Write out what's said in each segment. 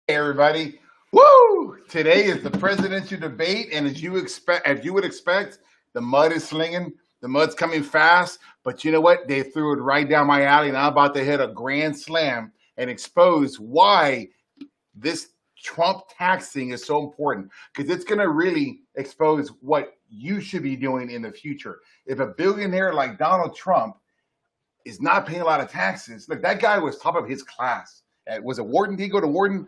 Hey everybody. Woo! Today is the presidential debate, and as you would expect, the mud is slinging, the mud's coming fast, but you know what? They threw it right down my alley, and I'm about to hit a grand slam and expose why this Trump tax thing is so important, because it's going to really expose what you should be doing in the future. If a billionaire like Donald Trump is not paying a lot of taxes, look, that guy was top of his class. Was it Wharton? Did he go to Wharton?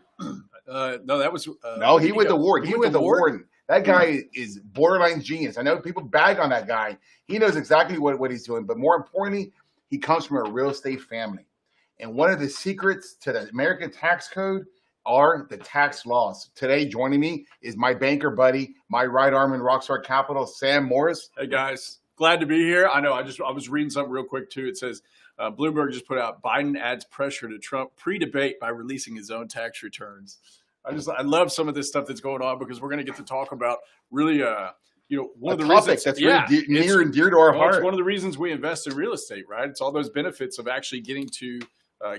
No, that was no. He went to Wharton. He went to Wharton. That guy is borderline genius. I know people bag on that guy. He knows exactly what he's doing. But more importantly, he comes from a real estate family. And one of the secrets to the American tax code are the tax laws. Today, joining me is my banker buddy, my right arm in Rockstar Capital, Sam Morris. Hey guys, glad to be here. I know. I was reading something real quick too. It says Bloomberg just put out Biden adds pressure to Trump pre-debate by releasing his own tax returns. I love some of this stuff that's going on because we're going to get to talk about really one of the reasons that's really near and dear to our heart. It's one of the reasons we invest in real estate, right? It's all those benefits of actually getting to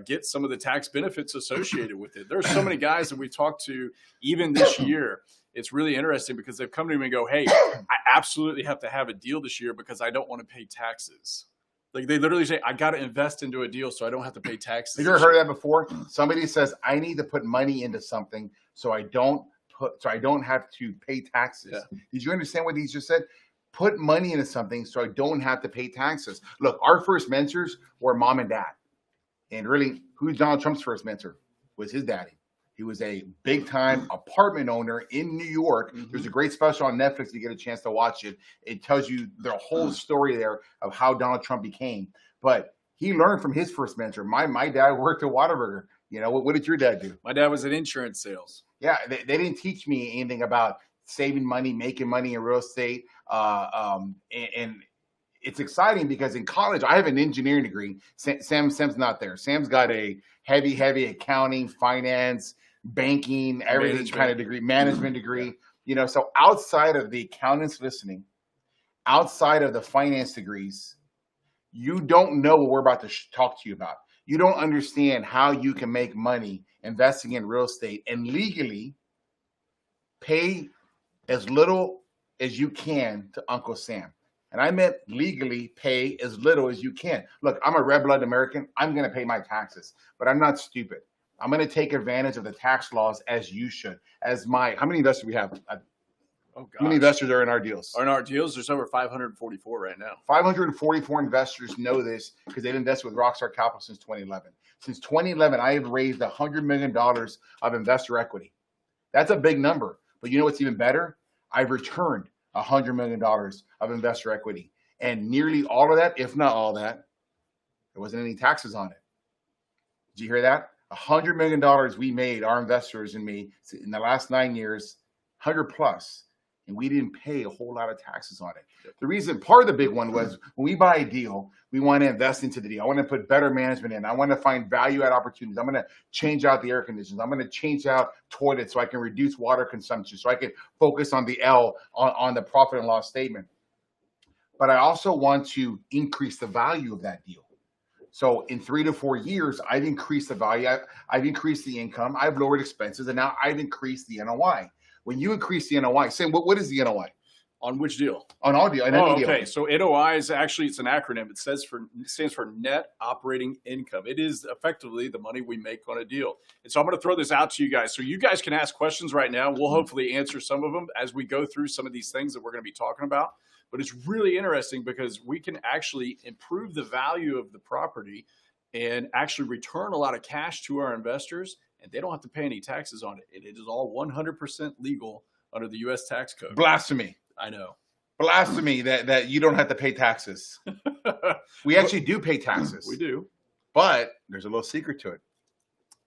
get some of the tax benefits associated with it. There's so many guys that we've talked to even this year. It's really interesting because they've come to me and go, hey, I absolutely have to have a deal this year because I don't want to pay taxes. Like they literally say, I got to invest into a deal so I don't have to pay taxes. Have you ever heard of that before? Somebody says, I need to put money into something so I don't have to pay taxes. Yeah. Did you understand what he just said? Put money into something so I don't have to pay taxes. Look, our first mentors were mom and dad. And really, who's Donald Trump's first mentor? Was his daddy. He was a big-time apartment owner in New York. Mm-hmm. There's a great special on Netflix if you get a chance to watch it. It tells you the whole story there of how Donald Trump became. But he learned from his first mentor. My dad worked at Whataburger. You know, what did your dad do? My dad was in insurance sales. Yeah, they didn't teach me anything about saving money, making money in real estate. And it's exciting because in college, I have an engineering degree. Sam's not there. Sam's got a heavy accounting, finance, banking, everything kind of degree, management degree. Yeah. You know, so outside of the accountants listening, outside of the finance degrees, you don't know what we're about to talk to you about. You don't understand how you can make money investing in real estate and legally pay as little as you can to Uncle Sam. And I meant legally pay as little as you can. Look, I'm a red blood American. I'm going to pay my taxes, but I'm not stupid. I'm going to take advantage of the tax laws as you should. How many investors do we have? How many investors are in our deals? In our deals, there's over 544 right now. 544 investors know this because they've invested with Rockstar Capital since 2011. Since 2011, I have raised $100 million of investor equity. That's a big number. But you know what's even better? I've returned $100 million of investor equity. And nearly all of that, if not all that, there wasn't any taxes on it. Did you hear that? $100 million we made, our investors and me, in the last 9 years, 100 plus, and we didn't pay a whole lot of taxes on it. The reason, part of the big one was when we buy a deal, we want to invest into the deal. I want to put better management in. I want to find value add opportunities. I'm going to change out the air conditioners. I'm going to change out toilets so I can reduce water consumption, so I can focus on the L on the profit and loss statement. But I also want to increase the value of that deal. So in 3 to 4 years, I've increased the value. I've increased the income. I've lowered expenses, and now I've increased the NOI. When you increase the NOI, Sam, what is the NOI? On which deal? On all deal. Okay. So NOI is actually, it's an acronym. It stands for net operating income. It is effectively the money we make on a deal. And so I'm going to throw this out to you guys. So you guys can ask questions right now. We'll hopefully answer some of them as we go through some of these things that we're going to be talking about. But it's really interesting because we can actually improve the value of the property and actually return a lot of cash to our investors, and they don't have to pay any taxes on it. And it is all 100% legal under the U.S. tax code. Blasphemy. I know. Blasphemy that you don't have to pay taxes. We actually do pay taxes. We do. But there's a little secret to it.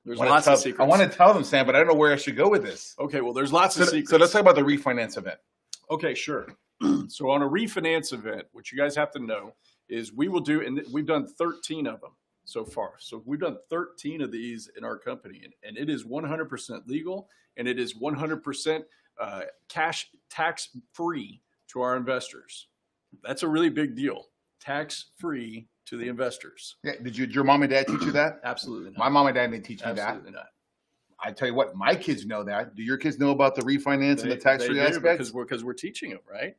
There's lots of secrets. I want to tell them, Sam, but I don't know where I should go with this. Okay, well, there's lots of secrets. So let's talk about the refinance event. Okay, sure. So on a refinance event, what you guys have to know is we will do, and we've done 13 of them so far. So we've done 13 of these in our company, and it is 100% legal, and it is 100% cash tax free to our investors. That's a really big deal. Tax free to the investors. Yeah. Did your mom and dad teach you that? Absolutely not. My mom and dad didn't teach me that. Absolutely not. I tell you what, my kids know that. Do your kids know about the refinance and the They tax-free do, aspects? because we're teaching them, right?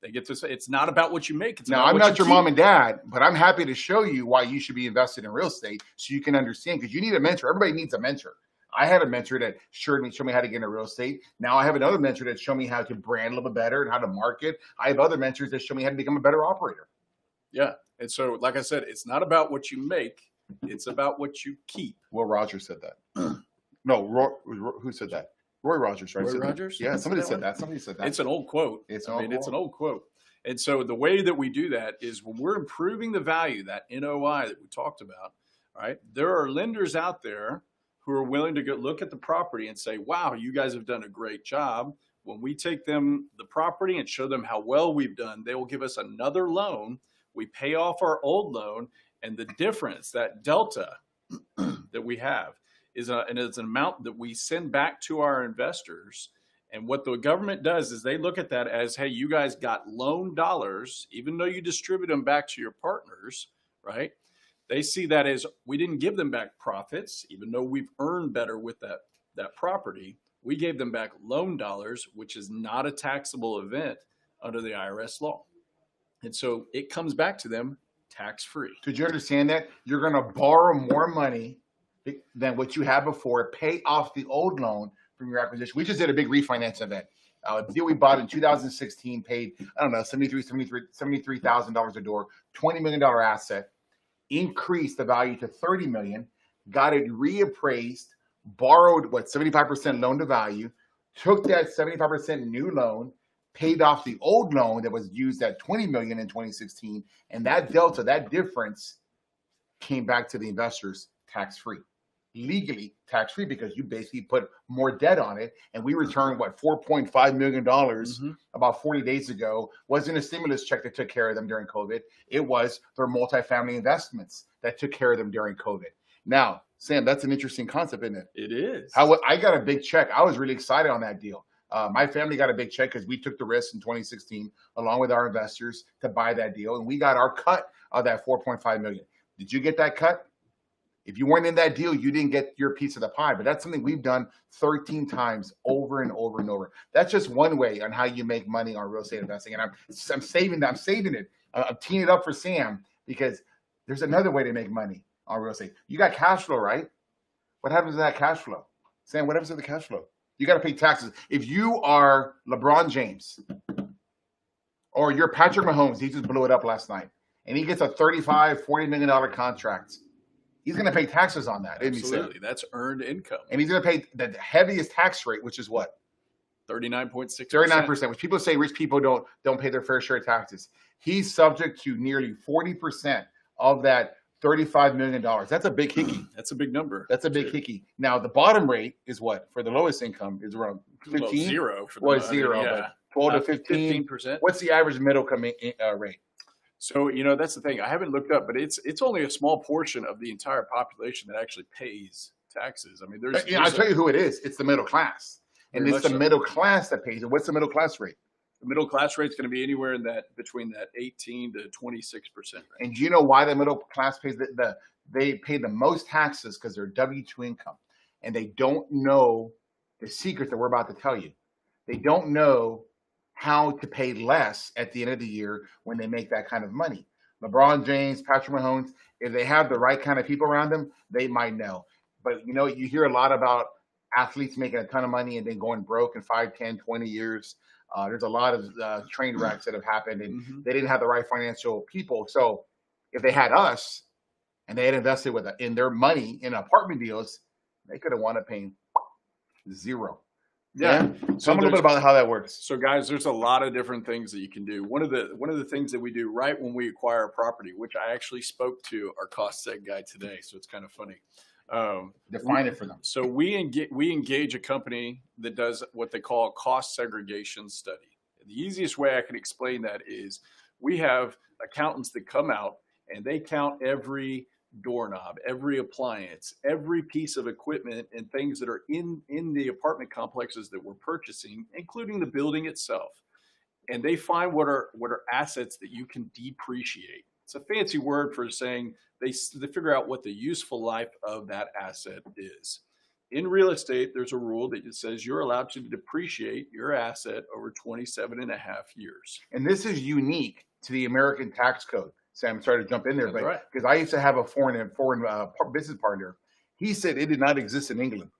They get to say it's not about what you make. It's Now, about I'm what not you your keep. mom and dad, but I'm happy to show you why you should be invested in real estate so you can understand, because you need a mentor. Everybody needs a mentor. I had a mentor that showed me how to get into real estate. Now I have another mentor that showed me how to brand a little bit better and how to market. I have other mentors that show me how to become a better operator. Yeah. And so, like I said, it's not about what you make. It's about what you keep. Will Rogers said that. No, who said that? Roy Rogers, right? Roy Said that. Rogers? Yeah, somebody said one? that. Somebody said that. It's an old quote. It's I an mean, old it's an quote. old quote. And so the way that we do that is when we're improving the value, that NOI that we talked about, right? There are lenders out there who are willing to go look at the property and say, wow, you guys have done a great job. When we take them the property and show them how well we've done, they will give us another loan. We pay off our old loan, and the difference, that delta that we have, is it's an amount that we send back to our investors. And what the government does is they look at that as, hey, you guys got loan dollars, even though you distribute them back to your partners, right? They see that as we didn't give them back profits, even though we've earned better with that property. We gave them back loan dollars, which is not a taxable event under the IRS law. And so it comes back to them tax-free. Did you understand that? You're going to borrow more money than what you had before, pay off the old loan from your acquisition. We just did a big refinance event. A deal we bought in 2016 paid, I don't know, $73,000 a door, $20 million asset, increased the value to $30 million, got it reappraised, borrowed 75% loan to value, took that 75% new loan, paid off the old loan that was used at $20 million in 2016, and that delta, that difference, came back to the investors tax-free, legally tax-free, because you basically put more debt on it. And we returned $4.5 million about 40 days ago. Wasn't a stimulus check that took care of them during COVID. It was their multifamily investments that took care of them during COVID. Now, Sam, that's an interesting concept, isn't it? It is. I got a big check. I was really excited on that deal. My family got a big check because we took the risk in 2016 along with our investors to buy that deal, and we got our cut of that $4.5 million. Did you get that cut? If you weren't in that deal, you didn't get your piece of the pie. But that's something we've done 13 times over and over and over. That's just one way on how you make money on real estate investing. And I'm saving that. I'm saving it. I'm teeing it up for Sam because there's another way to make money on real estate. You got cash flow, right? What happens to that cash flow? Sam, what happens to the cash flow? You got to pay taxes. If you are LeBron James or you're Patrick Mahomes, he just blew it up last night, and he gets a $35, $40 million contract, he's going to pay taxes on that. Absolutely. That's earned income. And he's going to pay the heaviest tax rate, which is what? 39.6%. 39%, which people say rich people don't pay their fair share of taxes. He's subject to nearly 40% of that $35 million. That's a big hickey. That's a big number. That's a big hickey. Now, the bottom rate is what? For the lowest income is around 15? Well, zero. Zero, yeah. but 12 to 15. 15%. What's the average middle rate? So, that's the thing. I haven't looked up, but it's only a small portion of the entire population that actually pays taxes. I mean, I'll tell you who it is. It's the middle class. And Very it's the much so. middle class that pays it. What's the middle class rate? The middle class rate is going to be anywhere in between that 18 to 26% range. And do you know why the middle class pays they pay the most taxes? Because they're W-2 income. And they don't know the secret that we're about to tell you. They don't know how to pay less at the end of the year when they make that kind of money. LeBron James, Patrick Mahomes, if they have the right kind of people around them, they might know. But you hear a lot about athletes making a ton of money and then going broke in 5, 10, 20 years. There's a lot of train wrecks that have happened, and they didn't have the right financial people. So if they had us and they had invested in their money in apartment deals, they could have wound up paying zero. Yeah. So a little bit about how that works. So guys, there's a lot of different things that you can do. One of the things that we do right when we acquire a property, which I actually spoke to our cost seg guy today, so it's kind of funny. Define it for them. So we engage a company that does what they call a cost segregation study. The easiest way I can explain that is we have accountants that come out and they count every doorknob, every appliance, every piece of equipment and things that are in the apartment complexes that we're purchasing, including the building itself. And they find what are assets that you can depreciate. It's a fancy word for saying they figure out what the useful life of that asset is. in real estate, there's a rule that says you're allowed to depreciate your asset over 27 and a half years. And this is unique to the American tax code. Sam, sorry to jump in there, That's but right. because I used to have a foreign business partner, he said it did not exist in England.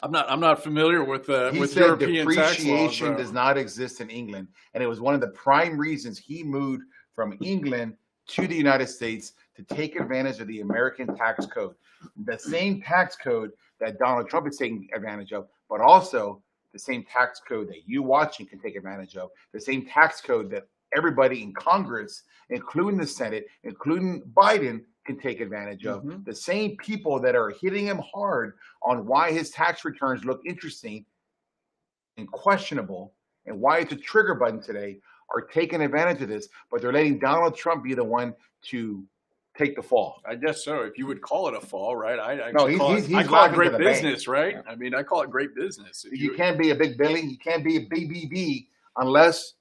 I'm not familiar with He with said European tax laws. depreciation does not exist in England, and it was one of the prime reasons he moved from England to the United States to take advantage of the American tax code, the same tax code that Donald Trump is taking advantage of, but also the same tax code that you watching can take advantage of, the same tax code that everybody in Congress, including the Senate, including Biden, can take advantage of. Mhm. The same people that are hitting him hard on why his tax returns look interesting and questionable and why it's a trigger button today are taking advantage of this, but they're letting Donald Trump be the one to take the fall. I guess so. If you would call it a fall, right? I No, call he's it, I call it laughing to great the bank. business, right? Yeah. I mean, I call it great business. If You can't be a big Billy, you can't be a BBB unless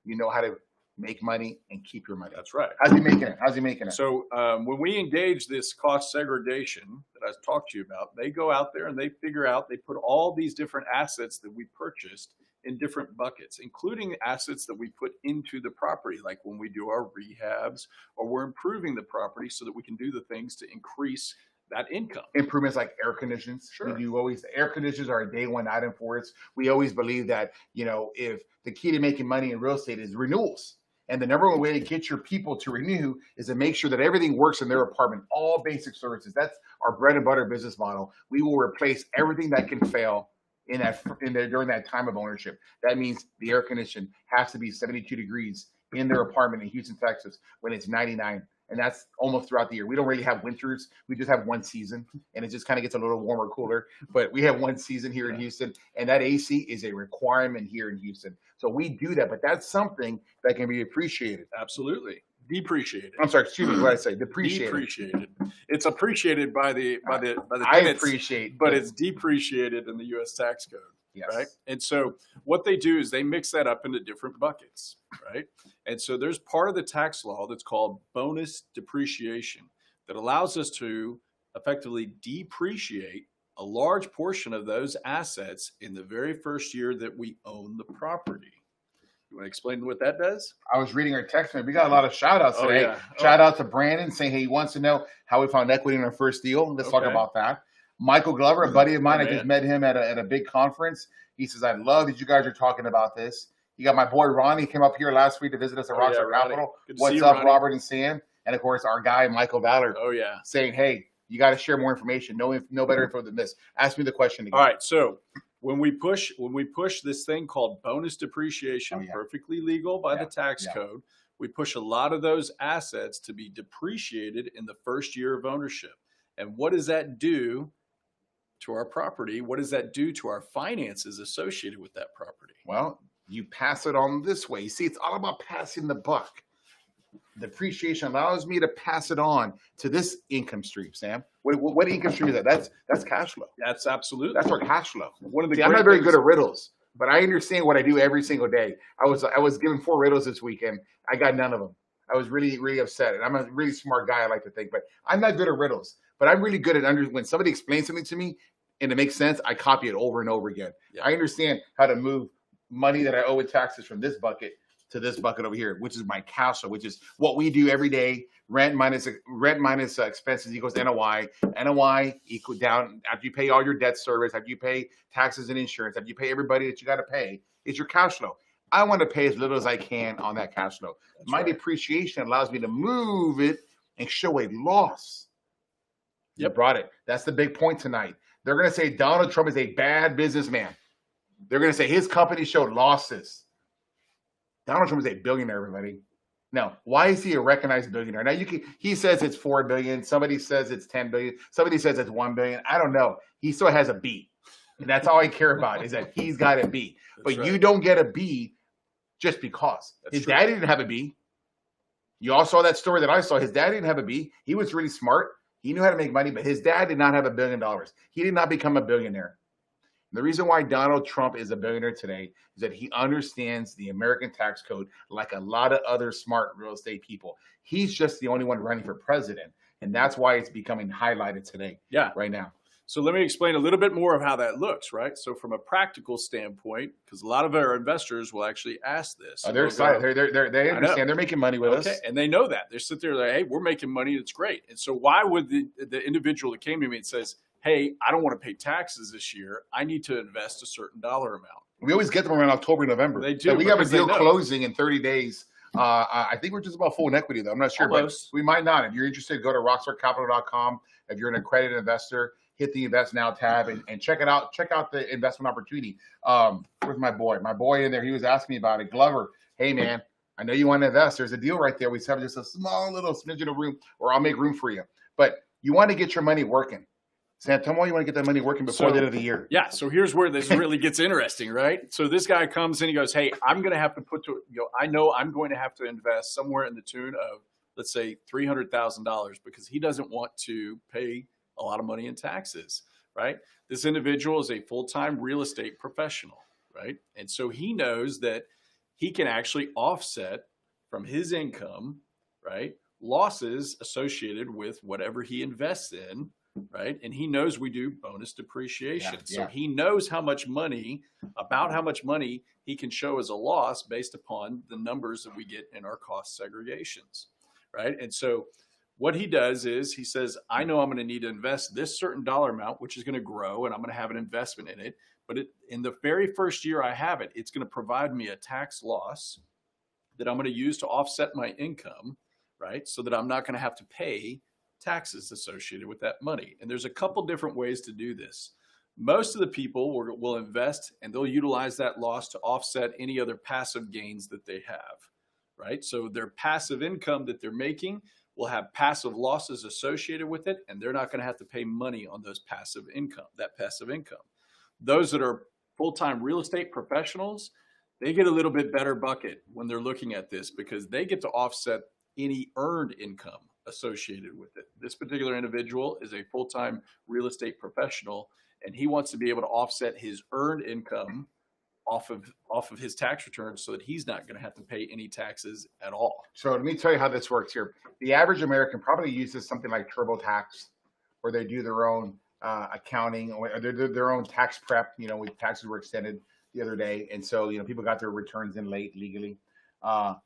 you know how to make money and keep your money. That's right. How's he making it? How's he making it? So when we engage this cost segregation that I talked to you about, they go out there and they figure out, they put all these different assets that we purchased in different buckets, including assets that we put into the property, like when we do our rehabs or we're improving the property so that we can do the things to increase that income. Improvements like air conditions. Sure. We do always, air conditioners are a day one item for us. We always believe that, you know, if the key to making money in real estate is renewals. And the number one way to get your people to renew is to make sure that everything works in their apartment, all basic services. That's our bread and butter business model. We will replace everything that can fail during that time of ownership. That means the air condition has to be 72 degrees in their apartment in Houston, Texas, when it's 99. And that's almost throughout the year. We don't really have winters. We just have one season, and it just kind of gets a little warmer, cooler. But we have one season here in Houston, and that AC is a requirement here in Houston. So we do that, but that's something that can be appreciated. Absolutely. Depreciated. I'm sorry, excuse me, what did I say? Depreciated. Depreciated. It's appreciated by the I tenants, appreciate, but it's depreciated in the U.S. tax code. yes. Right. And so what they do is they mix that up into different buckets. Right. And so there's part of the tax law that's called bonus depreciation that allows us to effectively depreciate a large portion of those assets in the very first year that we own the property. You want to explain what that does? I was reading our text, man. We got a lot of shout outs Oh, today. yeah. Shout out to Brandon saying, hey, he wants to know how we found equity in our first deal. Let's talk Okay. about that. Michael Glover, a buddy of mine, Oh, I just man. met him at a big conference. He says, I love that you guys are talking about this. You got my boy Ronnie came up here last week to visit us at Oh, yeah, Rockstar Ronnie. Capital. Good to What's see you, up, Ronnie. Robert and Sam? And of course, our guy, Michael Ballard, Oh, yeah. saying, hey, you got to share more information. No better info than this. Ask me the question again. All right. So when we push this thing called bonus depreciation, Oh, yeah. perfectly legal by Yeah, the tax yeah. code, we push a lot of those assets to be depreciated in the first year of ownership. And what does that do to our property? What does that do to our finances associated with that property? Well, you pass it on this way. You see, it's all about passing the buck. Depreciation allows me to pass it on to this income stream, Sam. What income stream is that? That's cash flow. That's absolutely. That's our cash flow. one of the See, I'm great not very things- good at riddles, but I understand what I do every single day. I was given 4 riddles this weekend. I got none of them. I was really, really upset. And I'm a really smart guy, I like to think, but I'm not good at riddles. But I'm really good at when somebody explains something to me and it makes sense, I copy it over and over again. Yeah. I understand how to move money that I owe in taxes from this bucket to this bucket over here, which is my cash flow, which is what we do every day. Rent minus expenses equals NOI. NOI equal down after you pay all your debt service, after you pay taxes and insurance, after you pay everybody that you got to pay. It's your cash flow. I want to pay as little as I can on that cash flow. That's My right. depreciation allows me to move it and show a loss. You Yep. brought it. That's the big point tonight. They're going to say Donald Trump is a bad businessman. They're going to say his company showed losses. Donald Trump is a billionaire, everybody. Now, why is he a recognized billionaire? Now, he says it's 4 billion. Somebody says it's 10 billion. Somebody says it's 1 billion. I don't know. He still has a B. And that's all I care about is that he's got a B. That's But right. you don't get a B just because. That's His true. dad didn't have a B. You all saw that story that I saw. His dad didn't have a B. He was really smart. He knew how to make money, but his dad did not have $1 billion. He did not become a billionaire. The reason why Donald Trump is a billionaire today is that he understands the American tax code like a lot of other smart real estate people. He's just the only one running for president. And that's why it's becoming highlighted today, Yeah. right now. So let me explain a little bit more of how that looks, right? So from a practical standpoint, because a lot of our investors will actually ask this. They're excited. They understand. They're making money with us. And they know that. They sit there like, hey, we're making money. It's great. And so why would the individual that came to me and says, hey, I don't want to pay taxes this year. I need to invest a certain dollar amount. We always get them around October, November. They do. So we have a deal closing in 30 days. I think we're just about full in equity, though. I'm not sure, Almost. But we might not. If you're interested, go to rockstarcapital.com. If you're an accredited investor, hit the Invest Now tab and check it out. Check out the investment opportunity. Where's my boy? My boy in there, he was asking me about it. Glover, hey, man, I know you want to invest. There's a deal right there. We have just a small little smidgen of room, or I'll make room for you. But you want to get your money working. Sam, tell me why you want to get that money working before the end of the year. Yeah, so here's where this really gets interesting, right? So this guy comes in, he goes, hey, I'm going to have to I know I'm going to have to invest somewhere in the tune of, let's say, $300,000 because he doesn't want to pay a lot of money in taxes, right? This individual is a full-time real estate professional, right? And so he knows that he can actually offset from his income, right, losses associated with whatever he invests in, right? And he knows we do bonus depreciation. So he knows about how much money he can show as a loss based upon the numbers that we get in our cost segregations, right? And so what he does is he says, I know I'm going to need to invest this certain dollar amount, which is going to grow, and I'm going to have an investment in it. But in the very first year I have it, it's going to provide me a tax loss that I'm going to use to offset my income, right? So that I'm not going to have to pay taxes associated with that money. And there's a couple different ways to do this. Most of the people will invest and they'll utilize that loss to offset any other passive gains that they have, right? So their passive income that they're making will have passive losses associated with it, and they're not going to have to pay money on that passive income. Those that are full-time real estate professionals, they get a little bit better bucket when they're looking at this because they get to offset any earned income associated with it. This particular individual is a full-time real estate professional, and he wants to be able to offset his earned income off of his tax return so that he's not going to have to pay any taxes at all. So let me tell you how this works here. The average American probably uses something like TurboTax, where they do their own accounting or their own tax prep. With taxes were extended the other day, and so people got their returns in late legally. But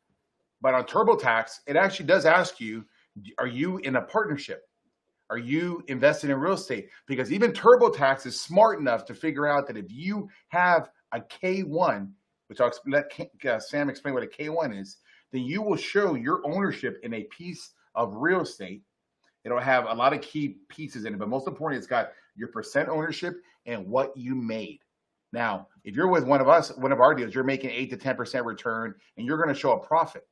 on TurboTax, it actually does ask you, are you in a partnership? Are you invested in real estate? Because even TurboTax is smart enough to figure out that if you have a K1, which I'll let Sam explain what a K1 is, then you will show your ownership in a piece of real estate. It'll have a lot of key pieces in it, but most importantly, it's got your percent ownership and what you made. Now, if you're with one of our deals, you're making 8 to 10% return, and you're going to show a profit.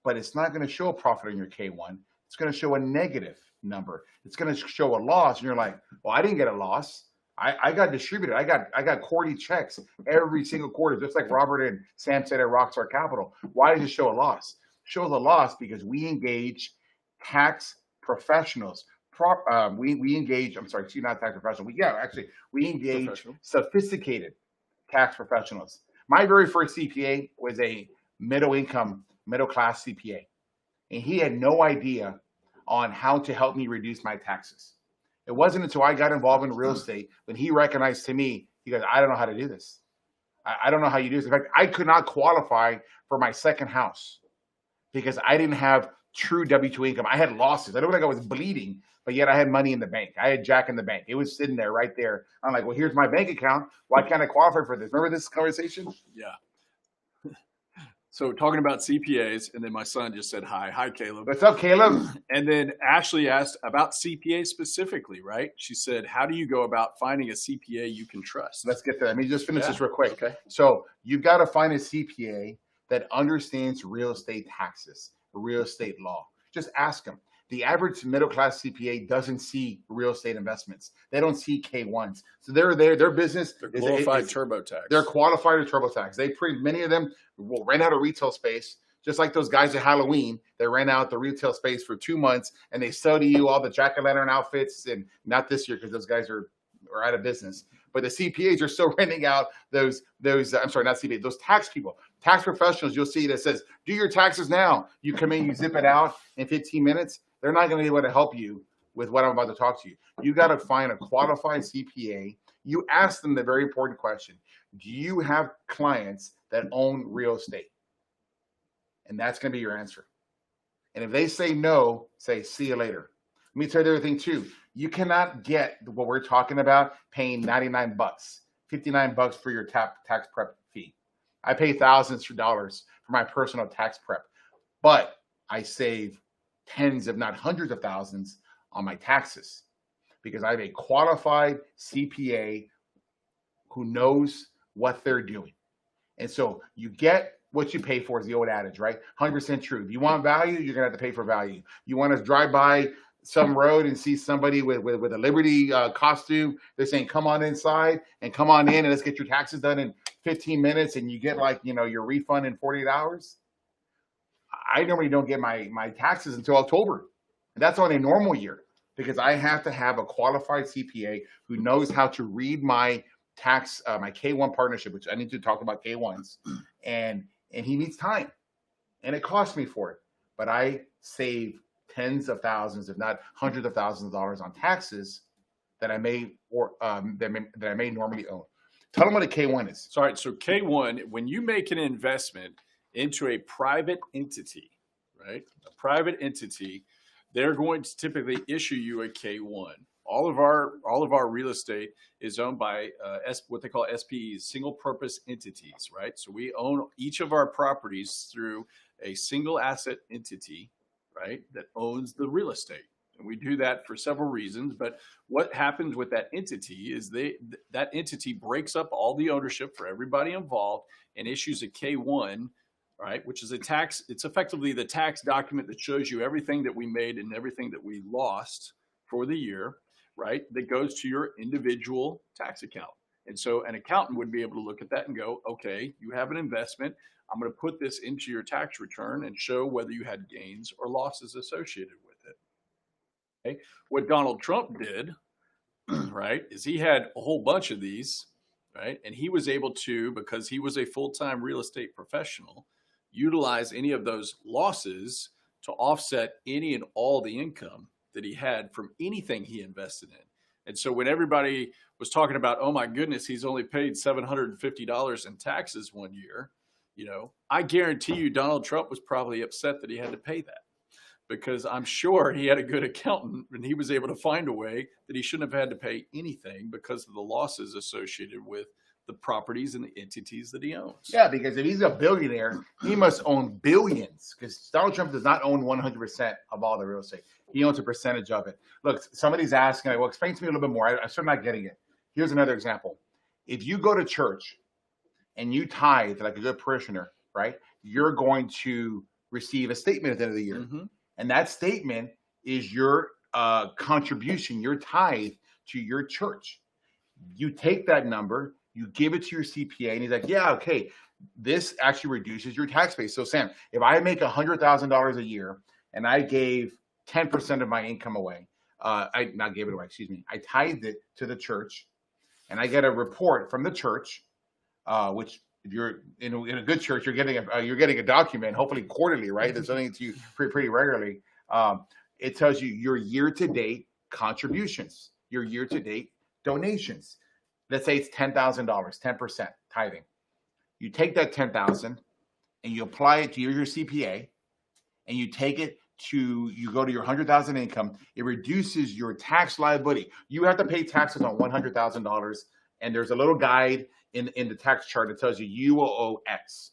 But it's not going to show a profit on your K1. It's going to show a negative number. It's going to show a loss. And you're like, well, I didn't get a loss. I got distributed. I got quarterly checks every single quarter, just like Robert and Sam said at Rockstar Capital. Why does it show a loss? It shows a loss because we engage tax professionals. We engage, I'm sorry, not tax professionals. We engage sophisticated tax professionals. My very first CPA was a middle class CPA, and he had no idea on how to help me reduce my taxes. It wasn't until I got involved in real estate when he recognized to me, he goes, I don't know how to do this. I don't know how you do this. In fact, I could not qualify for my second house because I didn't have true W-2 income. I had losses. I looked like I was bleeding, but yet I had money in the bank. I had Jack in the bank. It was sitting there right there. I'm like, well, here's my bank account. Why can't I qualify for this? Remember this conversation? Yeah. So talking about CPAs, and then my son just said, hi, Caleb. What's up, Caleb? And then Ashley asked about CPA specifically, right? She said, how do you go about finding a CPA you can trust? Let's get there. Let me just finish this real quick. Okay. So you've got to find a CPA that understands real estate taxes, real estate law. Just ask them. The average middle-class CPA doesn't see real estate investments. They don't see K1s. So they're there. Their business they're qualified TurboTax. They're qualified to TurboTax. Many of them will rent out a retail space, just like those guys at Halloween. They rent out the retail space for 2 months, and they sell to you all the jack-o'-lantern outfits. And not this year because those guys are out of business. But the CPAs are still renting out those tax people, tax professionals. You'll see that says, do your taxes now. You come in, you zip it out in 15 minutes. They're not going to be able to help you with what I'm about to talk to you. You got to find a qualified CPA. You ask them the very important question. Do you have clients that own real estate? And that's going to be your answer. And if they say no, say, see you later. Let me tell you the other thing too. You cannot get what we're talking about paying $99, $59 for your tax prep fee. I pay thousands of dollars for my personal tax prep, but I save tens, if not hundreds of thousands on my taxes because I have a qualified CPA who knows what they're doing. And so you get what you pay for is the old adage, right? 100% true. If you want value, you're going to have to pay for value. You want to drive by some road and see somebody with a Liberty costume, they're saying, come on inside and come on in and let's get your taxes done in 15 minutes and you get your refund in 48 hours. I normally don't get my taxes until October. And that's on a normal year because I have to have a qualified CPA who knows how to read my tax, my K1 partnership, which I need to talk about K1s, and he needs time and it costs me for it, but I save tens of thousands, if not hundreds of thousands of dollars on taxes that I may normally own. Tell them what a K1 is. Sorry, so K1, when you make an investment into a private entity, right? A private entity, they're going to typically issue you a K1. All of our real estate is owned by what they call SPEs, single purpose entities, right? So we own each of our properties through a single asset entity, right, that owns the real estate. And we do that for several reasons. But what happens with that entity is that entity breaks up all the ownership for everybody involved and issues a K1, right, which is it's effectively the tax document that shows you everything that we made and everything that we lost for the year, right, that goes to your individual tax account. And so an accountant would be able to look at that and go, okay, you have an investment. I'm going to put this into your tax return and show whether you had gains or losses associated with it. Okay. What Donald Trump did, right, is he had a whole bunch of these, right, and he was able to, because he was a full-time real estate professional, utilize any of those losses to offset any and all the income that he had from anything he invested in. And so when everybody was talking about, oh my goodness, he's only paid $750 in taxes one year, I guarantee you Donald Trump was probably upset that he had to pay that, because I'm sure he had a good accountant and he was able to find a way that he shouldn't have had to pay anything because of the losses associated with the properties and the entities that he owns. Yeah, because if he's a billionaire, he must own billions, because Donald Trump does not own 100% of all the real estate. He owns a percentage of it. Look, somebody's asking, well, explain to me a little bit more. I'm still not getting it. Here's another example. If you go to church and you tithe like a good parishioner, right, you're going to receive a statement at the end of the year. Mm-hmm. And that statement is your contribution, your tithe to your church. You take that number, you give it to your CPA, and he's like, yeah, okay, this actually reduces your tax base. So Sam, if I make $100,000 a year and I gave 10% of my income away, I tithed it to the church, and I get a report from the church, which if you're in a good church, you're getting a document, hopefully quarterly, right? That's something to you pretty regularly. It tells you your year-to-date contributions, your year-to-date donations. Let's say it's $10,000, 10% tithing. You take that $10,000 and you apply it to your CPA, and you go to your $100,000 income. It reduces your tax liability. You have to pay taxes on $100,000, and there's a little guide in the tax chart that tells you will owe X.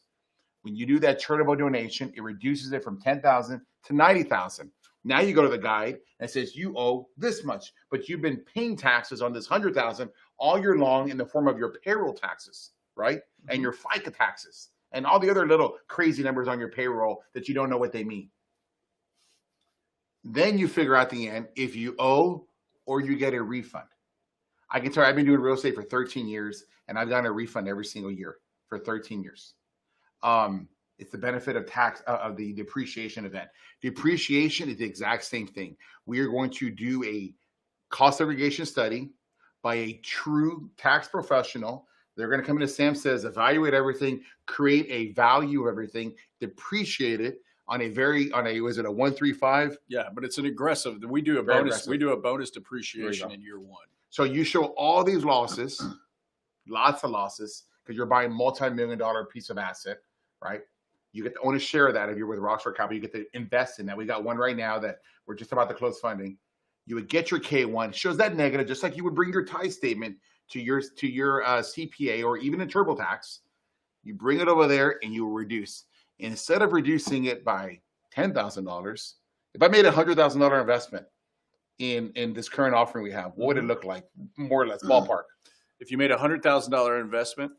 When you do that charitable donation, it reduces it from $10,000 to $90,000. Now you go to the guide and it says you owe this much, but you've been paying taxes on this $100,000 all year long in the form of your payroll taxes, right? And your FICA taxes and all the other little crazy numbers on your payroll that you don't know what they mean. Then you figure out the end if you owe or you get a refund. I can tell you, I've been doing real estate for 13 years and I've gotten a refund every single year for 13 years. It's the benefit of tax of the depreciation event. Depreciation is the exact same thing. We are going to do a cost segregation study by a true tax professional. They're going to come in, as Sam says, evaluate everything, create a value of everything, depreciate it was it a 135? Yeah, but it's an aggressive. We do a Very bonus. aggressive. We do a bonus depreciation go. in year one. So you show all these losses, lots of losses, because you're buying multi-million-dollar piece of asset, right? You get to own a share of that if you're with Rockstar Capital. You get to invest in that. We got one right now that we're just about to close funding. You would get your K1, shows that negative, just like you would bring your tie statement to your CPA or even a TurboTax. You bring it over there and you reduce. Instead of reducing it by $10,000, if I made a $100,000 investment in this current offering we have, what would it look like? More or less, ballpark. If you made a $100,000 investment,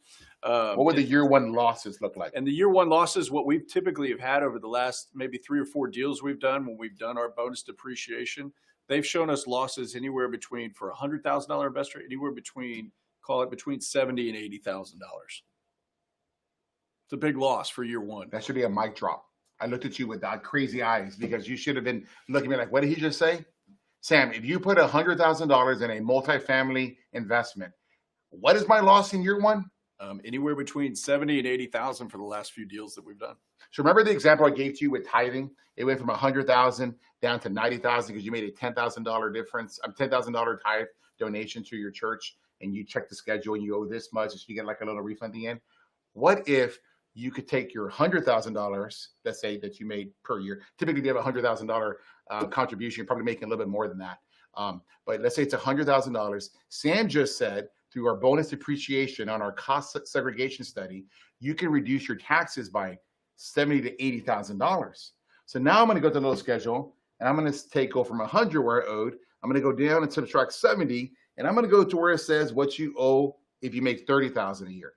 What would the year one losses look like? and the year one losses, what we've typically have had over the last maybe 3 or 4 deals we've done when we've done our bonus depreciation, they've shown us losses anywhere between, for a $100,000 investor, anywhere between, call it between $70,000 and $80,000. It's a big loss for year one. That should be a mic drop. I looked at you with that crazy eyes because you should have been looking at me like, what did he just say? Sam, if you put $100,000 in a multifamily investment, what is my loss in year one? Anywhere between 70 and 80,000 for the last few deals that we've done. So remember the example I gave to you with tithing? It went from 100,000 down to 90,000 because you made a $10,000 difference, $10,000 tithe donation to your church, and you check the schedule and you owe this much, so you get like a little refund at the end. What if you could take your $100,000, let's say that you made per year? Typically, you have a $100,000 contribution. You're probably making a little bit more than that. But let's say it's $100,000. Sam just said, through our bonus depreciation on our cost segregation study, you can reduce your taxes by $70,000 to $80,000. So now I'm going to go to the little schedule, and I'm going to go from 100 where I owed. I'm going to go down and subtract 70, and I'm going to go to where it says what you owe if you make $30,000 a year.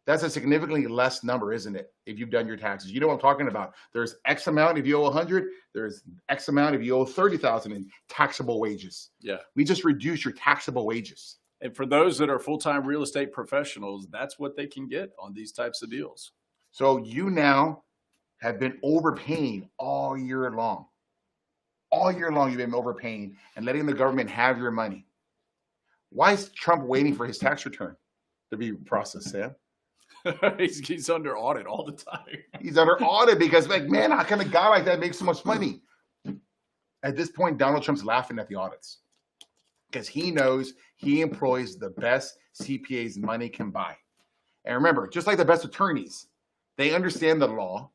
That's a significantly less number, isn't it? If you've done your taxes, you know what I'm talking about. There's X amount if you owe 100. There's X amount if you owe 30,000 in taxable wages. Yeah. We just reduce your taxable wages. And for those that are full-time real estate professionals, that's what they can get on these types of deals. So you now have been overpaying all year long. All year long, you've been overpaying and letting the government have your money. Why is Trump waiting for his tax return to be processed, Sam? He's under audit all the time. He's under audit because, like, man, how can a guy like that make so much money? At this point, Donald Trump's laughing at the audits because he knows he employs the best CPAs money can buy. And remember, just like the best attorneys, they understand the law,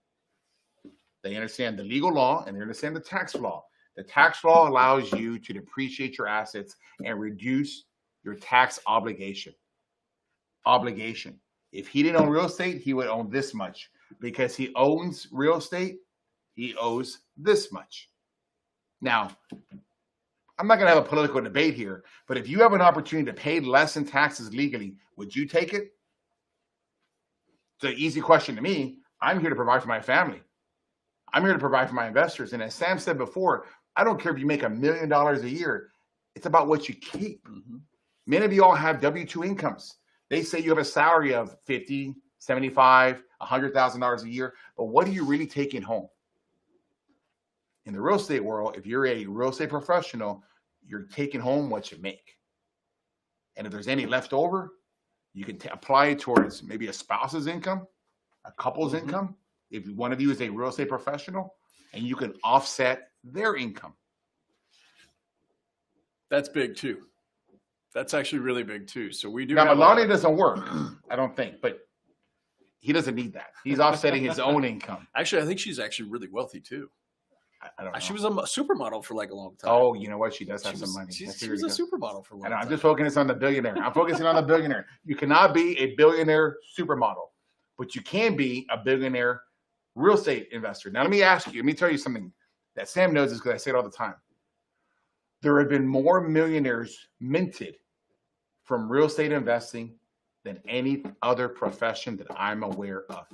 they understand the legal law, and they understand the tax law. The tax law allows you to depreciate your assets and reduce your tax obligation. If he didn't own real estate, he would own this much. Because he owns real estate, he owes this much. Now, I'm not going to have a political debate here, but if you have an opportunity to pay less in taxes legally, would you take it? It's an easy question to me. I'm here to provide for my family. I'm here to provide for my investors. And as Sam said before, I don't care if you make $1 million a year. It's about what you keep. Mm-hmm. Many of you all have W-2 incomes. They say you have a salary of $50,000, $75,000, $100,000 a year, but what are you really taking home? In the real estate world, if you're a real estate professional, you're taking home what you make. And if there's any left over, you can apply it towards maybe a spouse's income, a couple's income, if one of you is a real estate professional, and you can offset their income. That's big too. That's actually really big too. So we do. Now, Melania doesn't work, I don't think, but he doesn't need that. He's offsetting his own income. Actually, I think she's actually really wealthy too. I don't know. She was a supermodel for like a long time. Oh, you know what? She does have some money. She was a supermodel for a long time. I'm just focusing on the billionaire. I'm focusing on the billionaire. You cannot be a billionaire supermodel, but you can be a billionaire real estate investor. Now, let me tell you something that Sam knows, is because I say it all the time. There have been more millionaires minted from real estate investing than any other profession that I'm aware of.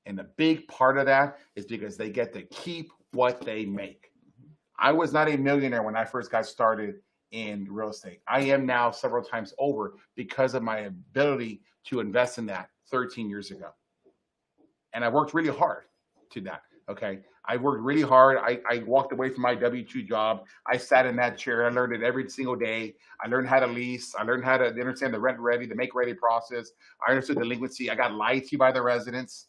And a big part of that is because they get to keep what they make. I was not a millionaire when I first got started in real estate. I am now several times over because of my ability to invest in that 13 years ago. And I worked really hard to that, okay? I worked really hard. I walked away from my W-2 job. I sat in that chair. I learned it every single day. I learned how to lease. I learned how to understand the rent ready, the make ready process. I understood delinquency. I got lied to by the residents.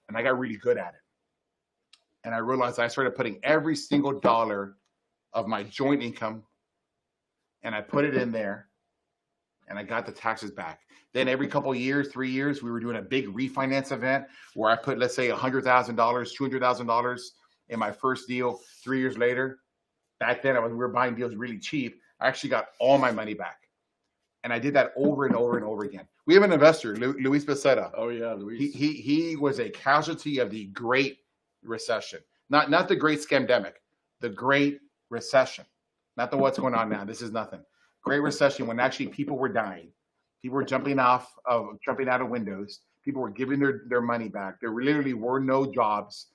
and I got really good at it. And I realized I started putting every single dollar of my joint income, and I put it in there, and I got the taxes back. Then every couple of years, 3 years, we were doing a big refinance event where I put, let's say, $100,000, $200,000 in my first deal. 3 years later, back then we were buying deals really cheap. I actually got all my money back. And I did that over and over and over again. We have an investor, Luis Becerra. Oh yeah, Luis. He was a casualty of the Great Recession, not the Great Scamdemic, the Great Recession, not the what's going on now. This is nothing. Great Recession, when actually people were dying, people were jumping out of windows, people were giving their money back. There literally were no jobs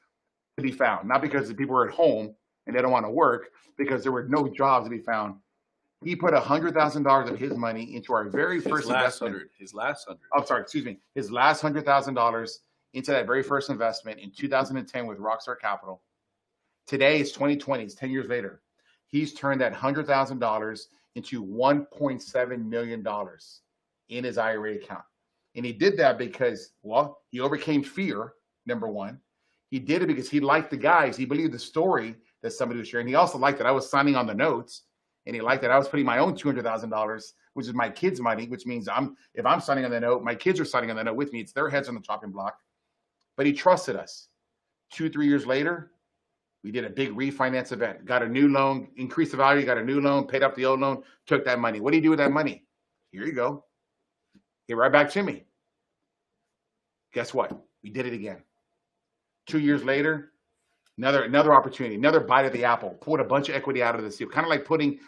to be found, not because the people were at home and they don't want to work, because there were no jobs to be found. He put $100,000 of his money into our very first investment. His last $100. I'm sorry, excuse me. His last $100,000 into that very first investment in 2010 with Rockstar Capital. Today is 2020. It's 10 years later. He's turned that $100,000 into $1.7 million in his IRA account. And he did that because, well, he overcame fear, number one. He did it because he liked the guys. He believed the story that somebody was sharing. He also liked that I was signing on the notes. And he liked that I was putting my own $200,000, which is my kids' money, which means if I'm signing on the note, my kids are signing on the note with me. It's their heads on the chopping block. But he trusted us. 2-3 years later, we did a big refinance event, got a new loan, increased the value, got a new loan, paid up the old loan, took that money. What do you do with that money? Here you go. Get right back to me. Guess what? We did it again. 2 years later, another opportunity, another bite of the apple. Pulled a bunch of equity out of this deal, kind of like pulling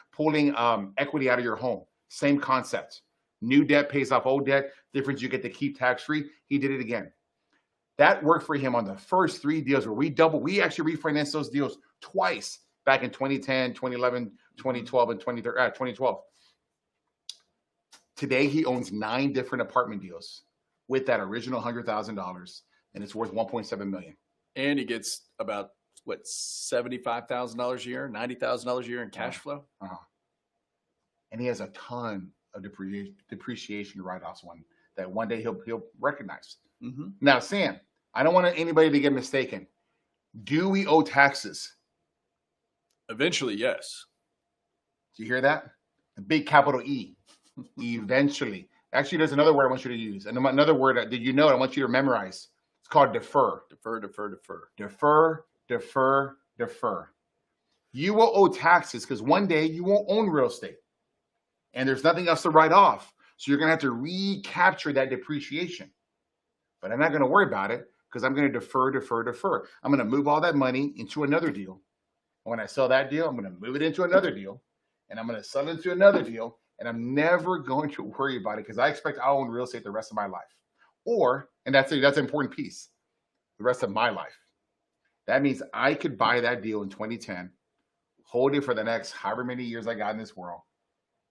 equity out of your home. Same concept. New debt pays off old debt. Difference, you get to keep tax-free. He did it again. That worked for him on the first 3 deals where we actually refinanced those deals twice back in 2010, 2011, 2012, and 2012. Today, he owns 9 different apartment deals with that original $100,000, and it's worth $1.7 million. And he gets about $75,000 a year, $90,000 a year in cash flow. And he has a ton of depreciation write-offs that one day he'll recognize. Mm-hmm. Now, Sam, I don't want anybody to get mistaken. Do we owe taxes? Eventually, yes. Do you hear that? A big capital E. Eventually. Actually, there's another word I want you to use. And another word that you know I want you to memorize. It's called defer. Defer, defer, defer. Defer, defer, defer. You will owe taxes because one day you won't own real estate. And there's nothing else to write off. So you're going to have to recapture that depreciation. But I'm not going to worry about it because I'm going to defer, defer, defer. I'm going to move all that money into another deal. And when I sell that deal, I'm going to move it into another deal. And I'm going to sell it into another deal. And I'm never going to worry about it because I expect I'll own real estate the rest of my life. And that's an important piece, the rest of my life. That means I could buy that deal in 2010, hold it for the next however many years I got in this world,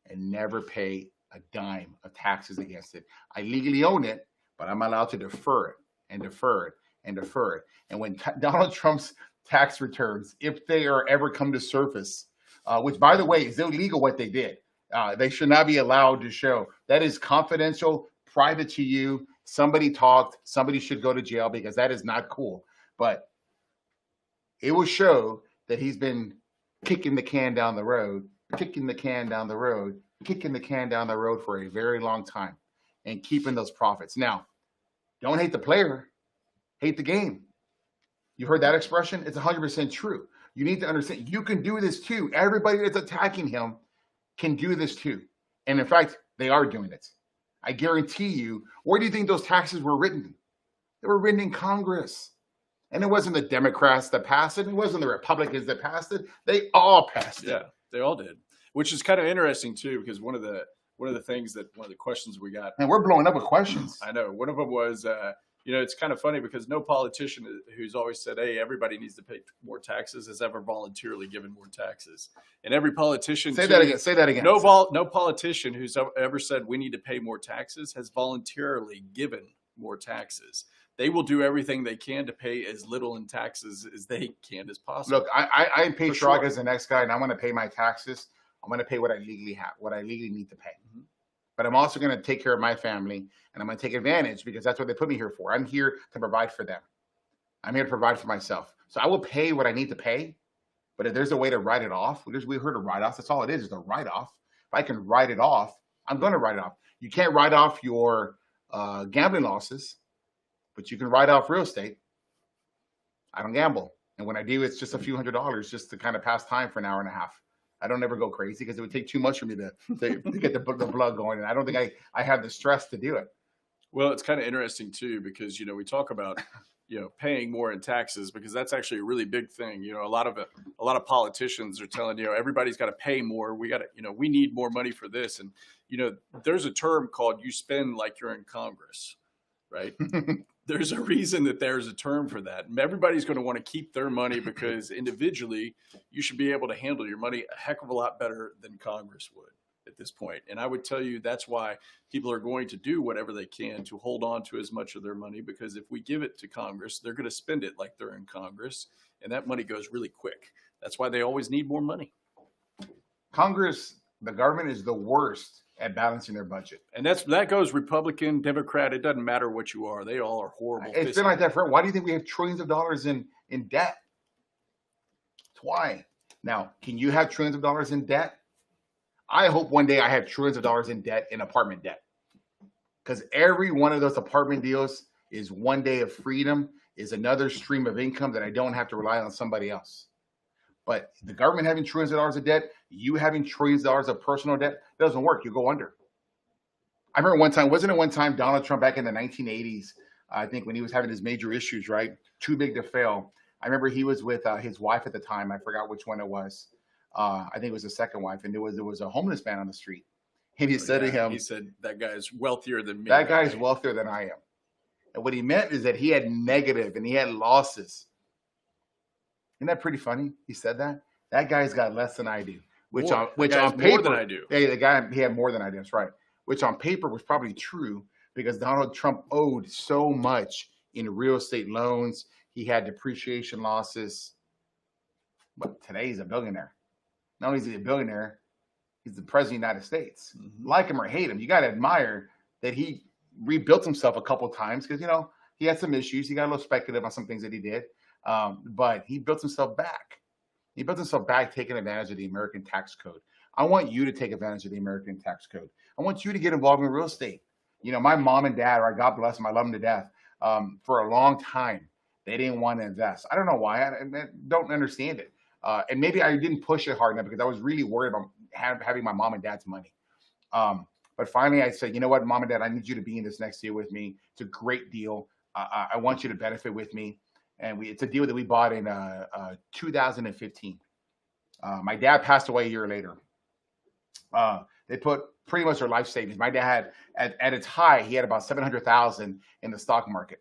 and never pay a dime of taxes against it. I legally own it, but I'm allowed to defer it and defer it and defer it. And when Donald Trump's tax returns, if they are ever come to surface, which, by the way, is illegal what they did. They should not be allowed to show. That is confidential, private to you. Somebody talked. Somebody should go to jail because that is not cool. But it will show that he's been kicking the can down the road, kicking the can down the road, kicking the can down the road for a very long time and keeping those profits. Now, don't hate the player, hate the game. You heard that expression? It's 100% true. You need to understand you can do this too. Everybody that's attacking him can do this too. And in fact, they are doing it. I guarantee you, where do you think those taxes were written? They were written in Congress. And it wasn't the Democrats that passed it. It wasn't the Republicans that passed it. They all passed it. Yeah, they all did. Which is kind of interesting too, because one of the questions we got. And we're blowing up with questions. I know. One of them was, it's kind of funny because no politician who's always said, hey, everybody needs to pay more taxes has ever voluntarily given more taxes. And every politician. Say that again. No politician who's ever said we need to pay more taxes has voluntarily given more taxes. They will do everything they can to pay as little in taxes as they can as possible. Look, I pay Shrug as the next guy, and I want to pay my taxes. I'm going to pay what I legally have, what I legally need to pay. Mm-hmm. But I'm also going to take care of my family, and I'm going to take advantage because that's what they put me here for. I'm here to provide for them. I'm here to provide for myself. So I will pay what I need to pay. But if there's a way to write it off, we heard of write-offs. That's all it is a write-off. If I can write it off, I'm going to write it off. You can't write off your gambling losses, but you can write off real estate. I don't gamble. And when I do, it's just a few $100s just to kind of pass time for an hour and a half. I don't ever go crazy because it would take too much for me to get the blood going. And I don't think I have the stress to do it. Well, it's kind of interesting too, because, we talk about, paying more in taxes, because that's actually a really big thing. A lot of politicians are telling, everybody's got to pay more. We got to, we need more money for this. And, there's a term called you spend like you're in Congress, right? There's a reason that there's a term for that. And everybody's going to want to keep their money because individually you should be able to handle your money a heck of a lot better than Congress would at this point. And I would tell you that's why people are going to do whatever they can to hold on to as much of their money, because if we give it to Congress, they're going to spend it like they're in Congress, and that money goes really quick. That's why they always need more money. Congress, the government is the worst at balancing their budget. And that goes Republican, Democrat, it doesn't matter what you are. They all are horrible. It's been like that for, why do you think we have trillions of dollars in debt? That's why. Now, can you have trillions of dollars in debt? I hope one day I have trillions of dollars in debt, in apartment debt. Because every one of those apartment deals is one day of freedom, is another stream of income that I don't have to rely on somebody else. But the government having trillions of dollars of debt, you having trillions of dollars of personal debt, doesn't work. You go under. I remember one time Donald Trump back in the 1980s, I think when he was having his major issues, right? Too big to fail. I remember he was with his wife at the time. I forgot which one it was. I think it was the second wife. And there was a homeless man on the street. And he said to him, he said, that guy's wealthier than me. That guy's wealthier than I am. And what he meant is that he had negative and he had losses. Isn't that pretty funny? He said that. That guy's got less than I do. Which on paper, more than I do. Yeah, he had more than I do. That's right. Which on paper was probably true because Donald Trump owed so much in real estate loans. He had depreciation losses. But today he's a billionaire. Not only is he a billionaire, he's the president of the United States. Mm-hmm. Like him or hate him, you got to admire that he rebuilt himself a couple of times because, he had some issues. He got a little speculative on some things that he did. But he built himself back. He built himself back taking advantage of the American tax code. I want you to take advantage of the American tax code. I want you to get involved in real estate. My mom and dad, right, God bless them, I love them to death, for a long time, they didn't want to invest. I don't know why. I don't understand it. And maybe I didn't push it hard enough because I was really worried about having my mom and dad's money. But finally, I said, you know what, Mom and Dad, I need you to be in this next deal with me. It's a great deal. I want you to benefit with me. And it's a deal that we bought in 2015. My dad passed away a year later. They put pretty much their life savings. My dad had, at its high, he had about $700,000 in the stock market.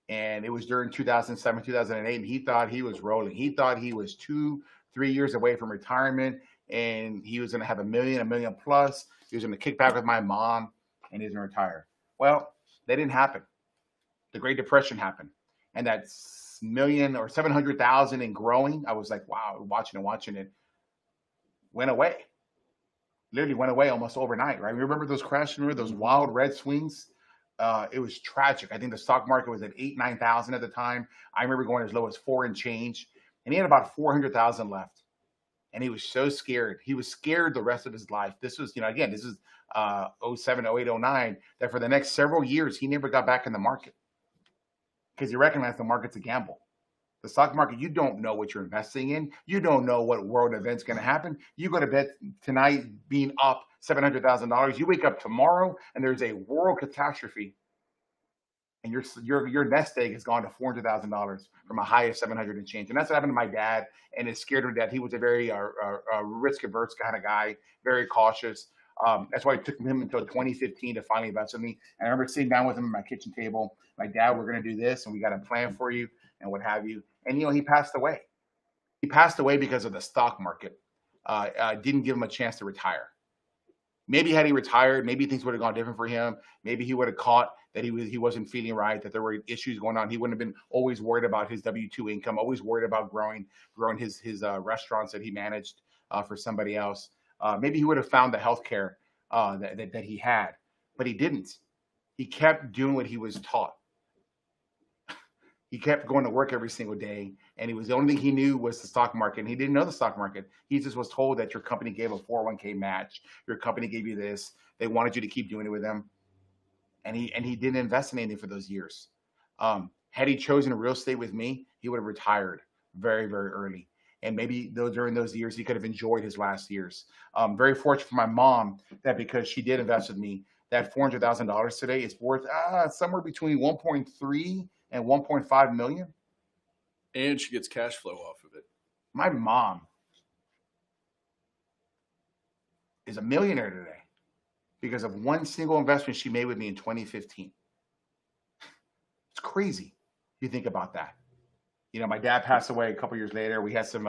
And it was during 2007, 2008, and he thought he was rolling. He thought he was 2-3 years away from retirement, and he was going to have $1 million plus. He was going to kick back with my mom, and he was going to retire. Well, that didn't happen. The Great Depression happened. And that million or 700,000 and growing, I was like, wow, watching it, went away. Literally went away almost overnight, right? Remember those crashes? Remember those wild red swings? It was tragic. I think the stock market was at 9,000 at the time. I remember going as low as 4 and change, and he had about 400,000 left. And he was so scared. He was scared the rest of his life. This was, again, this is 07, 08, 09, that for the next several years, he never got back in the market because he recognized the market's a gamble. The stock market, you don't know what you're investing in. You don't know what world event's going to happen. You go to bed tonight being up $700,000. You wake up tomorrow and there's a world catastrophe, and your nest egg has gone to $400,000 from a high of 700 and change. And that's what happened to my dad, and it scared him to death. He was a very risk averse kind of guy, very cautious. That's why it took him until 2015 to finally invest in me. And I remember sitting down with him at my kitchen table, like, Dad, we're going to do this, and we got a plan for you, and what have you. And he passed away. He passed away because of the stock market. Didn't give him a chance to retire. Maybe had he retired, maybe things would have gone different for him. Maybe he would have caught that he wasn't feeling right, that there were issues going on. He wouldn't have been always worried about his W-2 income, always worried about growing his restaurants that he managed for somebody else. Maybe he would have found the healthcare that he had, but he didn't. He kept doing what he was taught. He kept going to work every single day, and the only thing he knew was the stock market. And he didn't know the stock market. He just was told that your company gave a 401k match. Your company gave you this. They wanted you to keep doing it with them, and he didn't invest in anything for those years. Had he chosen real estate with me, he would have retired very, very early. And maybe during those years, he could have enjoyed his last years. Very fortunate for my mom that because she did invest with me, that $400,000 today is worth somewhere between 1.3 and 1.5 million. And she gets cash flow off of it. My mom is a millionaire today because of one single investment she made with me in 2015. It's crazy. You think about that. You know, my dad passed away a couple years later. We had some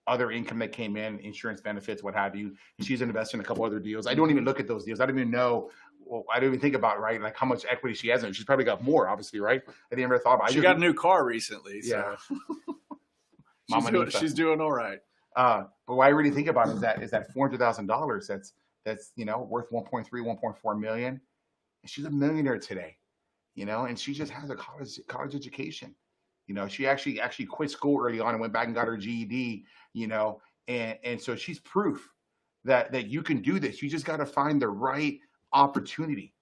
other income that came in, insurance benefits, what have you. And she's invested in a couple other deals. I don't even look at those deals. I don't even know. Well, I don't even think about, right, like how much equity she has in it. She's probably got more, obviously, right? I didn't ever thought about it. She got a new car recently. So. Yeah. she's doing all right. But what I really think about is that $400,000 that's worth 1.3, 1.4 million. And she's a millionaire today, and she just has a college education. She actually quit school early on and went back and got her GED, and so she's proof that you can do this. You just got to find the right opportunity.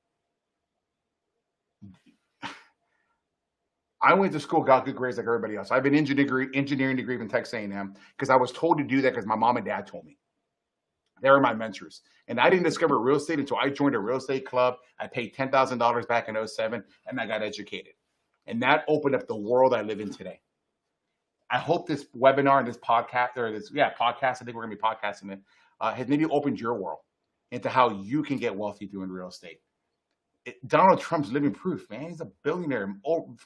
I went to school, got good grades like everybody else. I have an engineering degree from Texas A&M because I was told to do that because my mom and dad told me. They were my mentors. And I didn't discover real estate until I joined a real estate club. I paid $10,000 back in 2007, and I got educated. And that opened up the world I live in today. I hope this webinar and this podcast, I think we're going to be podcasting it, has maybe opened your world into how you can get wealthy doing real estate. Donald Trump's living proof, man. He's a billionaire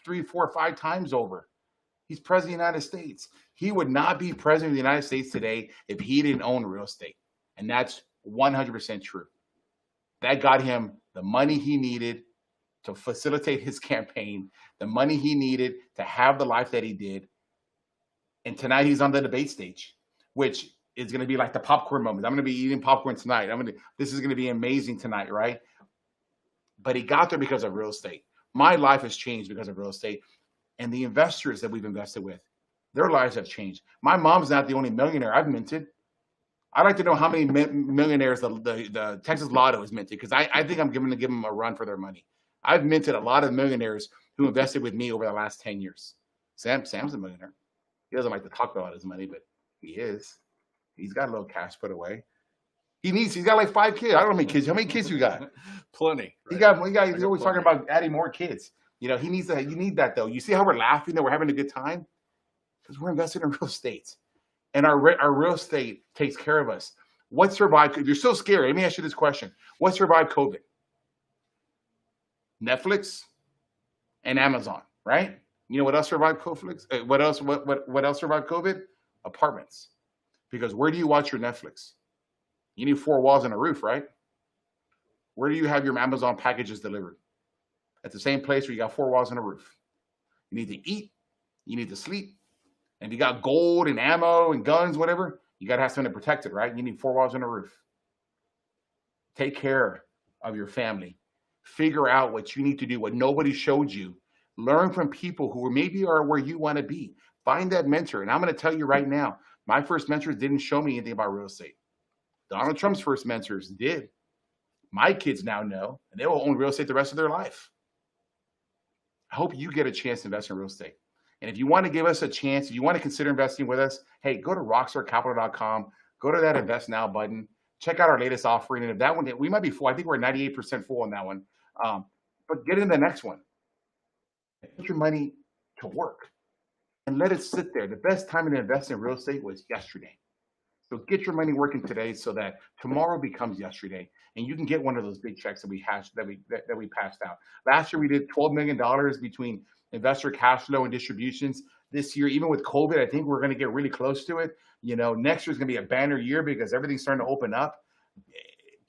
3, 4, 5 times over. He's president of the United States. He would not be president of the United States today if he didn't own real estate. And that's 100% true. That got him the money he needed to facilitate his campaign, the money he needed to have the life that he did. And tonight he's on the debate stage, which is going to be like the popcorn moment. I'm going to be eating popcorn tonight. This is going to be amazing tonight, right? But he got there because of real estate. My life has changed because of real estate. And the investors that we've invested with, their lives have changed. My mom's not the only millionaire I've minted. I'd like to know how many millionaires the Texas Lotto has minted, because I think I'm going to give them a run for their money. I've minted a lot of millionaires who invested with me over the last 10 years. Sam's a millionaire. He doesn't like to talk about his money, but he is. He's got a little cash put away. He's got like 5 kids. I don't know how many kids. How many kids you got? Plenty. Right? He's always talking about adding more kids. You need that though. You see how we're laughing, that we're having a good time? Because we're invested in real estate. And our real estate takes care of us. What survived? You're so scared. Let me ask you this question. What survived COVID? Netflix and Amazon, right? You know what else survived COVID? What else survived COVID? Apartments. Because where do you watch your Netflix? You need 4 walls and a roof, right? Where do you have your Amazon packages delivered? At the same place where you got 4 walls and a roof. You need to eat. You need to sleep. And if you got gold and ammo and guns, whatever, you got to have something to protect it, right? You need 4 walls and a roof. Take care of your family. Figure out what you need to do, what nobody showed you. Learn from people who maybe are where you want to be. Find that mentor. And I'm going to tell you right now, my first mentors didn't show me anything about real estate. Donald Trump's first mentors did. My kids now know, and they will own real estate the rest of their life. I hope you get a chance to invest in real estate. And if you want to give us a chance, if you want to consider investing with us, hey, go to rockstarcapital.com, go to that Invest Now button, check out our latest offering. And if that one, we might be full. I think we're 98% full on that one. But get in the next one. Put your money to work and let it sit there. The best time to invest in real estate was yesterday. So get your money working today so that tomorrow becomes yesterday, and you can get one of those big checks that we passed out. Last year we did $12 million between investor cash flow and distributions. This year, even with COVID, I think we're going to get really close to it. Next year is going to be a banner year because everything's starting to open up.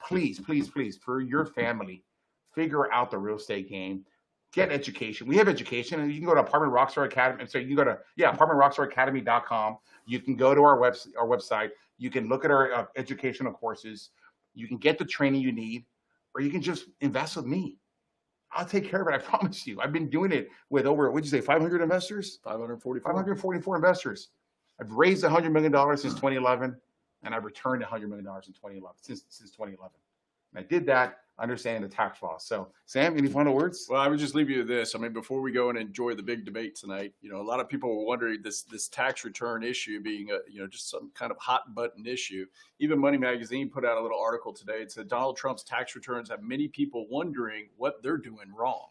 Please, please, please, for your family, figure out the real estate game. Get education. We have education, and you can go to Apartment Rockstar Academy. So you can go to apartmentrockstaracademy.com. You can go to our website. You can look at our educational courses. You can get the training you need, or you can just invest with me. I'll take care of it. I promise you. I've been doing it with over, what'd you say, 500 investors? 544. 544 investors. I've raised $100 million since 2011, and I've returned $100 million in 2011, since 2011. And I did that understanding the tax law. So, Sam, any final words? Well, I would just leave you with this. I mean, before we go and enjoy the big debate tonight, you know, a lot of people were wondering this tax return issue being a, you know, just some kind of hot button issue. Even Money Magazine put out a little article today. It said Donald Trump's tax returns have many people wondering what they're doing wrong.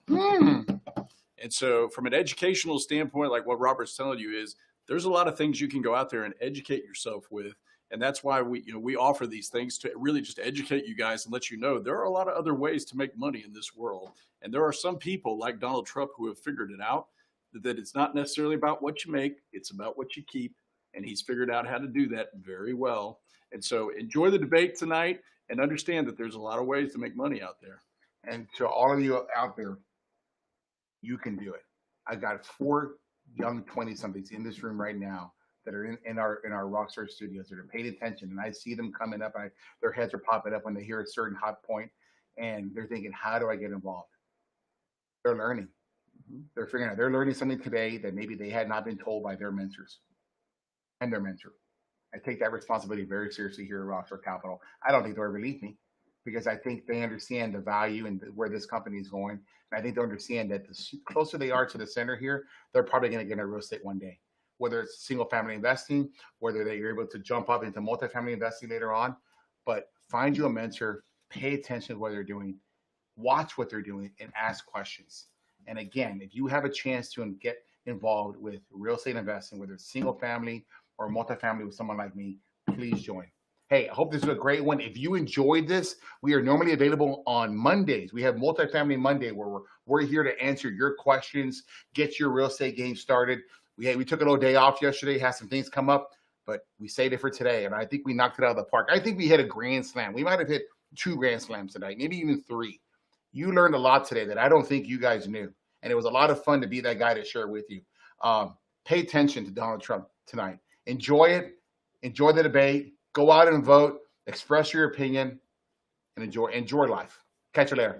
And so, from an educational standpoint, like what Robert's telling you is, there's a lot of things you can go out there and educate yourself with. And that's why we offer these things to really just educate you guys and let you know there are a lot of other ways to make money in this world. And there are some people like Donald Trump who have figured it out, that it's not necessarily about what you make, it's about what you keep. And he's figured out how to do that very well. And so enjoy the debate tonight and understand that there's a lot of ways to make money out there. And to all of you out there, you can do it. I got 4 young 20-somethings in this room right now that are in our Rockstar Studios that are paying attention, and I see them coming up. Their heads are popping up when they hear a certain hot point, and they're thinking, "How do I get involved?" They're learning. They're figuring out. They're learning something today that maybe they had not been told by their mentors and their mentor. I take that responsibility very seriously here at Rockstar Capital. I don't think they'll ever leave me because I think they understand the value and where this company is going, and I think they understand that the closer they are to the center here, they're probably going to get into real estate one day. Whether it's single family investing, whether they're able to jump up into multifamily investing later on. But find you a mentor, pay attention to what they're doing, watch what they're doing, and ask questions. And again, if you have a chance to get involved with real estate investing, whether it's single family or multifamily with someone like me, please join. Hey, I hope this was a great one. If you enjoyed this, we are normally available on Mondays. We have Multifamily Monday where we're here to answer your questions, get your real estate game started. We took a little day off yesterday, had some things come up, but we saved it for today, and I think we knocked it out of the park. I think we hit a grand slam. We might have hit 2 grand slams tonight, maybe even 3. You learned a lot today that I don't think you guys knew, and it was a lot of fun to be that guy to share with you. Pay attention to Donald Trump tonight. Enjoy it. Enjoy the debate. Go out and vote. Express your opinion, and enjoy life. Catch you later.